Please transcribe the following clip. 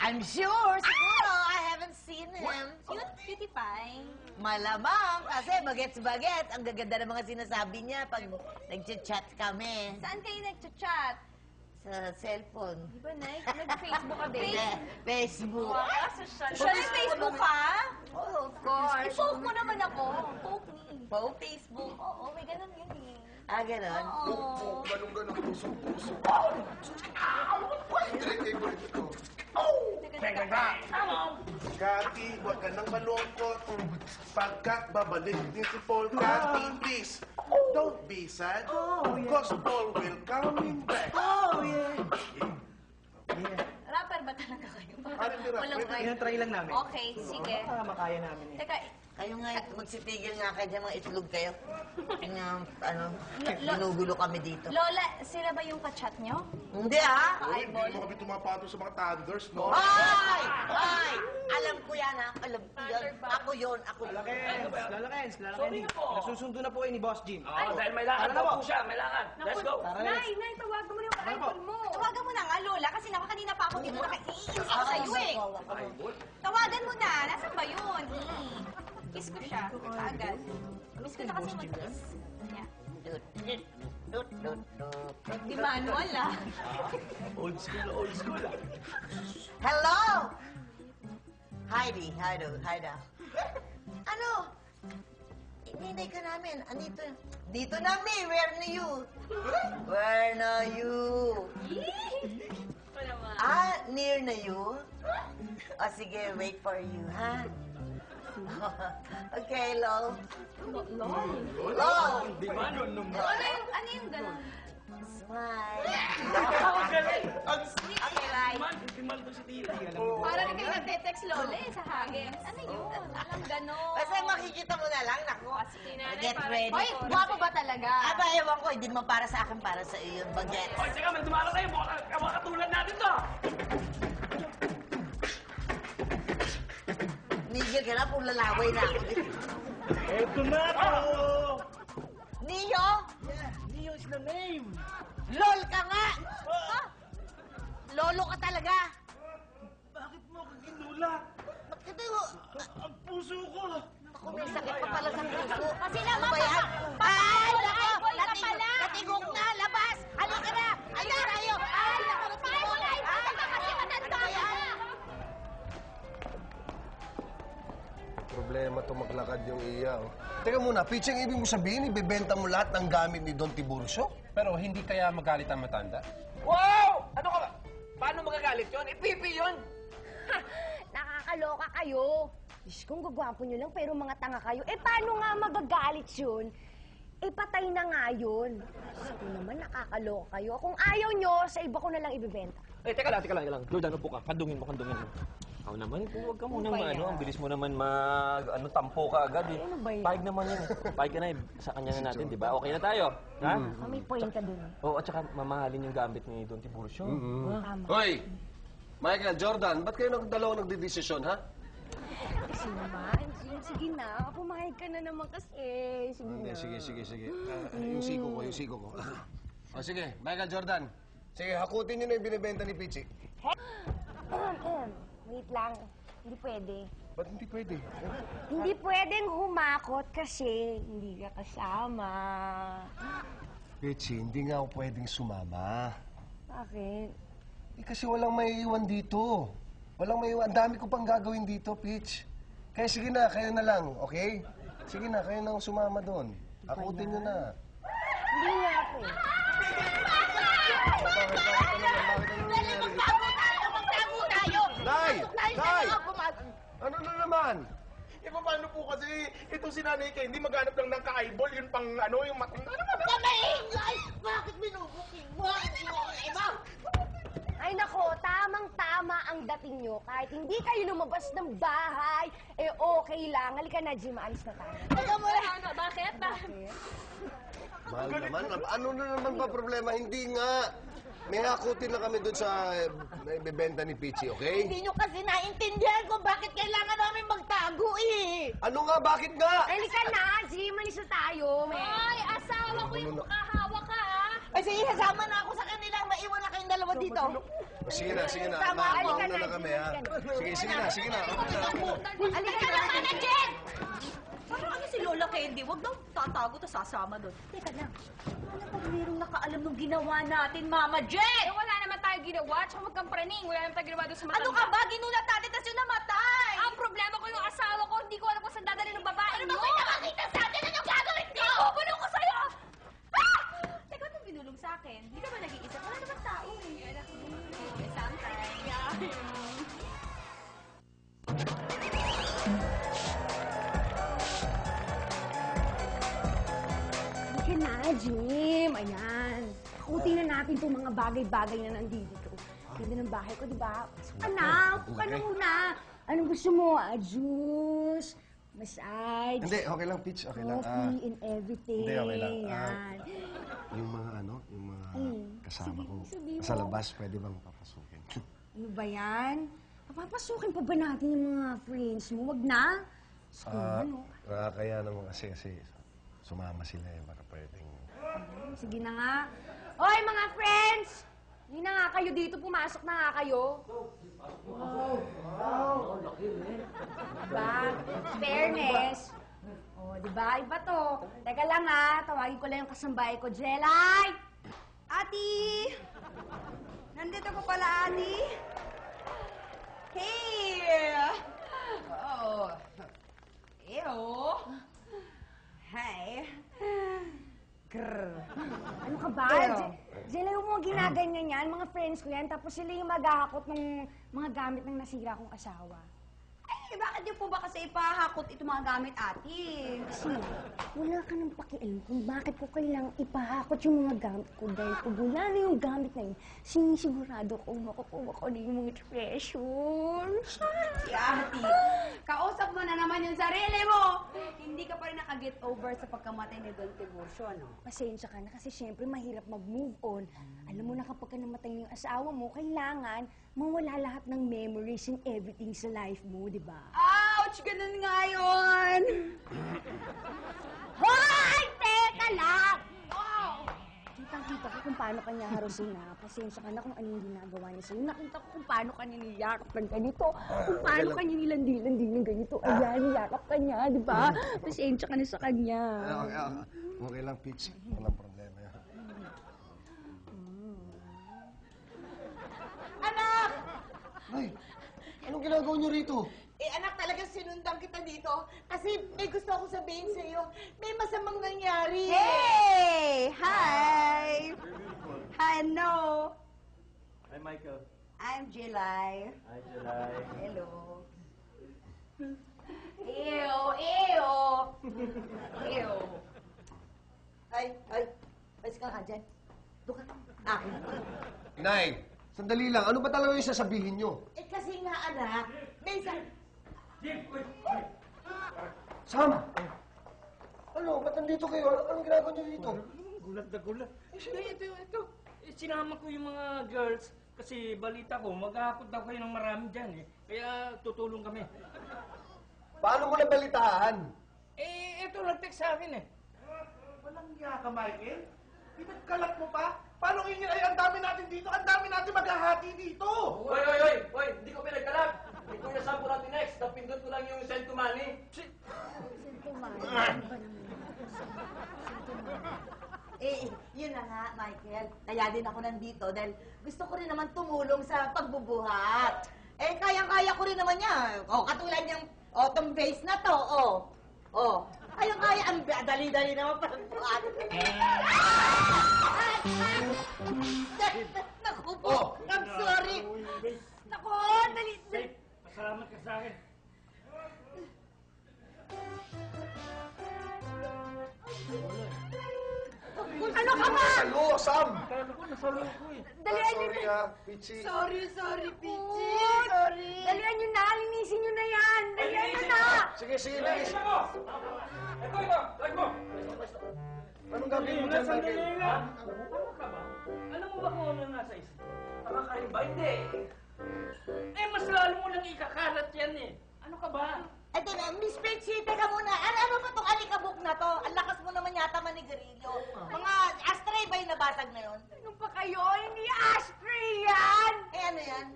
I'm sure, siguro, I haven't seen him. Cutie pie. Malamang, kasi bagets-bagets. Ang gaganda ng mga sinasabi niya pag nag-chat kami Saan kayo nag-chat? sa cellphone. Di ba, nag-Facebook ka din? Facebook. Siya nag-Facebook ka? Oh, of course. I-poke mo naman ako. Poke me. Poke? Facebook. Oo, may ganun yun eh. Ah, ganon? Oo. Ganun, puso. Direct favorite ito. Kati, huwag ka nang malungkot. Pagkat babalik ni si Paul. Kati, please, don't be sad. Cause Paul will coming back. Rapper ba talaga kayo? Ano yung rapper? Walang kayo. Try lang namin. Okay, sige. Baka makaya namin eh. Teka, Kayo nga, magsitigil nga kayo dyan, mga itlog kayo. Ginugulo kami dito. Lola, sila ba yung kachat nyo? Hindi ah! Uy, hindi mo kami tumapato sa mga thunders, no? Ay! Ay! Alam ko yan ha. Alam ko yan. Ako yun. Ako yun. Lalakens. Nasusundo na po kayo ni Boss Jim. Oo, dahil may lakad Tara na po siya, may lakad. Let's go. Nay, tawagan mo na yung idol mo. Tawagan mo na nga, Lola, kasi kanina pa ako dito nakikiinis ako sa'yo eh. Tawagan mo na. Nasaan ba yun? Kiss ko siya. Kaagad. Miss ko na kasi mag-kiss. Yeah. Di manual ah. Old school ah. Hello! Heidi. Ano? Hinihintay ka namin. Andito. Dito na mi. Where na you? Where na you? Ah, near na you? O sige, wait for you, ha? Okay, Lo. Lo! Di ba nun nung... Ano yung gano'n? Smile. Okay, bye. Timal to si Tita. Para rin kayo nagte-text Lola eh, sa hagin. Ano yun? Alam gano'n. Basta makikita mo na lang. Naku, get ready. Hoy, guwapo ba talaga? Aba, ewan ko. Hindi naman para sa akin, para sa iyo. Baget. Oy, teka, may dumalo kayo. Mga katulad natin to. Nigil ka na, kung lalaway na ako. Eto na ako. Neo? Neo is the name. LOL ka nga! Ha? Lolo ka talaga! Bakit mo ako ginula? Bakit mo? Ang puso ko. Ako may sakit pa pala sa puso. Kasi naman, Ano ba yan? Ay, nako! boy ka pala! Natigok na! Labas! Halika na! Halika tayo! Ay, nako! Paano mo na ito? Kasi matanda ka! Problema to maglakad yung iya, oh. Teka muna, Pitch, ang ibig mo sabihin, ibebenta mo lahat ng gamit ni Don Tiburcio? Pero hindi kaya magalit ang matanda? Wow! Ano ka ba? Paano magagalit yun? Pipi yun! Nakakaloka kayo. Diyos kong gagwapo nyo lang, pero mga tanga kayo. Eh, paano nga magagalit yun? Eh, patay na nga yun. Diyos ko naman, nakakaloka kayo. Kung ayaw nyo, sa iba ko na lang ibibenta. Eh, teka lang. Jordan, upo ka. Kandungin mo. Ako naman, huwag ka munang ang bilis mo naman tampo ka agad eh. Ano ba yan? Pahig naman yan. Pahig ka na sa kanya na natin, di ba? Okay na tayo. Ha? May point ka dun. Oo, at saka mamahalin yung gamit ni Don Tiburcio. Tama. Hoy! Michael, Jordan, ba't kayo dalawa nagdidesisyon, ha? Kasi naman, sige na. Pumayag ka na naman kasi. Sige na. Sige. Yung siko ko. O sige, Michael, Jordan. Sige, hakutin niyo na yung binibenta ni Pichi. Wait lang. Hindi pwede. Ba't hindi pwede? Hindi pwedeng humakot kasi hindi ka kasama. Pichi, hindi nga ako pwedeng sumama. Bakit? Eh, kasi walang maiiwan dito. Walang maiiwan. Ang dami ko pang gagawin dito, Pitch. Kaya sige na, kayo na lang, okay? Sige na, kayo nang sumama doon. Hakutin niyo na. Hindi nga ako eh. Magtago tayo! Nay! Nay! Pumasok. Ano na naman? Eh, paano po kasi itong si Nanay Kay, hindi maghanap lang ng ka-eyeball, yun pang yung matanda naman. Kamaingay! Bakit binubuking mo? Iba! Ay nako, tamang-tama ang dating nyo. Kahit hindi kayo lumabas ng bahay, eh okay lang. Halika na, Jim. Alis na tayo. Ano? Bakit? Mahal naman. Ano na naman ba problema? Hindi nga. May hakutin na kami doon sa bebenta ni Pichi, okay? Hindi nyo kasi naintindihan kung bakit kailangan namin magtago eh! Ano nga? Bakit nga? Halika na, Jim. Alis na tayo. Ay, asawa ko yung makahawa ka ah! Ay, sige, sasama na ako sa kanila. Maiwan na kayong dalawa dito. Sige na. Tama ako. Mauna na kami, ha? Sige na. Okay na. Halika na, Mama Jen! Parang ano si Lola Candy? Huwag daw tatago ta sasama doon. Teka lang. Ano pag mayroong nakaalam nung ginawa natin, Mama Jen? Eh, wala naman tayo ginawa. Tsaka huwag kang praning. Wala naman tayo ginawa doon sa matanda. Ano ka ba? Ginulat natin, tas yung namatay! Ang problema ko yung asawa ko. Hindi ko alam kung saan dadalhin ng babae Ano niyo. ba may nakakita sa atin? Anong gagawin niyo? Bubulong ko sa'yo! Ah! Teka, anong binulong sa akin? Hindi ka ba nag-iisip? Wala naman tao eh. Anak mo. Sometimes. Halika na, Jim. Ayan. Akutin na natin itong mga bagay-bagay na nandito. Ganda ng bahay ko, di ba? Pasok ka na. Upo ka na muna. Anong gusto mo? Juice? Massage? Hindi, okay lang, Peach. Okay lang. Coffee and everything. Hindi, okay lang. Yan. Yung mga kasama ko sabihin sa mo. labas, pwede bang papasukin? Ano ba yan? Papapasukin pa ba natin yung mga friends mo? Wag na. Ano? Kaya naman kasi sumama sila eh. Baka pwedeng... Sige na nga. Oy, mga friends! Hindi na nga kayo dito. Pumasok na nga kayo. Diba? Fairness. O, diba? Iba to. Teka lang ha. Tawagin ko lang yung kasambahay ko. Jelay! Ati! Nandito ko pala, Ati. Hey! Oh. Ew. Hi. Grr. Ano ka ba? Jelay, huwag mo ginaganyan yan. Mga friends ko yan. Tapos sila yung maghahakot ng mga gamit ng nasira kong asawa. Eh, bakit niyo po ba kasi ipahakot itong mga gamit, Ati? Kasi wala ka nang pakialam kung bakit ko kailangang ipahakot yung mga gamit ko dahil kung wala na yung gamit na yun, sinisigurado ko makukuha ko na yung mga treasure. Si Ati, kausap mo na naman yung sarili mo. Hindi ka pa rin nakaget over sa pagkamatay ni Don Tiburcio, no? Pasensya ka na kasi syempre mahirap mag-move on. Alam mo na kapag ka namatay yung asawa mo, kailangan mawala lahat ng memories and everything sa life mo, di ba? Ouch! Ganun nga yun! Hoy! Teka lang! Oh! Kitang-kita ko kung paano kanya harusin na. Pasensya ka na kung anong ginagawa niya sa'yo. Nakita ko kung paano kanya niyakap ng ganito. Kung paano kanya nilandi-landi ng ganito. Ayan, niyakap ka niya, di ba? Pasensya ka na sa kanya. Okay lang, Peach. Walang problema yan. Anak! Ay, anong ginagawa niyo rito? Eh, anak, talagang sinundan kita dito kasi may gusto akong sabihin sa'yo. May masamang nangyari. Hey! Hi! Hi, no! Hi, Michael. I'm Jelay. Hi, July. Hello. Ew! Ew! Ew! Ay, pwes ka nga dyan. Doon ka. Akin. Inay, sandali lang. Ano ba talaga yung sasabihin niyo? Eh, kasi nga, anak, may isang... Sam! Ano? Ba't nandito kayo? Anong ginagawa niyo dito? Gulat na gulat. Ito. Sinama ko yung mga girls kasi balita ko, maghahakot daw kayo ng marami dyan eh. Kaya tutulong kami. Paano mo nabalitaan? Ito nag-text sa akin eh. Walang niya ka, Michael. Pinagkalat mo pa? Paano ingin ay ang dami natin dito? Ang dami natin maghahati dito! Hoy! Hindi ko pinagkalap. Ito yung sampo natin next. Napindot ko lang yung send to money. Eh, yun na nga, Michael. Kaya din ako nandito dahil gusto ko rin naman tumulong sa pagbubuhat. Eh, kayang-kaya ko rin naman yan. O, katulad yung autumn vase na to, o. Kayang-kaya, ang dali-dali naman parang buhat. Naku po, I'm sorry. Naku, dali. Pasalamat ka sa akin. Ano ka ba? Salo, Sam! Kala ko nasalo ko eh. Dalian niyo Sorry ah, Peachy. Sorry, Pichi. Sorry. Dalian niyo na, linisin niyo na yan. Dalian niyo na. Sige, linis. Ito! Lag mo! Anong gagawin mo dyan, Michael? Ano ka ba? Alam mo ba kung ano nasa isip? Tama ka rin ba? Hindi. Mas lalo mo lang ikakalat yan eh. Ano ka ba? Eh, Miss Peachy, teka muna. Ano ba itong alikabok na to? Ang lakas mo naman yata manigarilyo. Mga ashtray ba yung nabasag na yun? Ano pa kayo? Hindi ashtray yan! Eh, ano yan?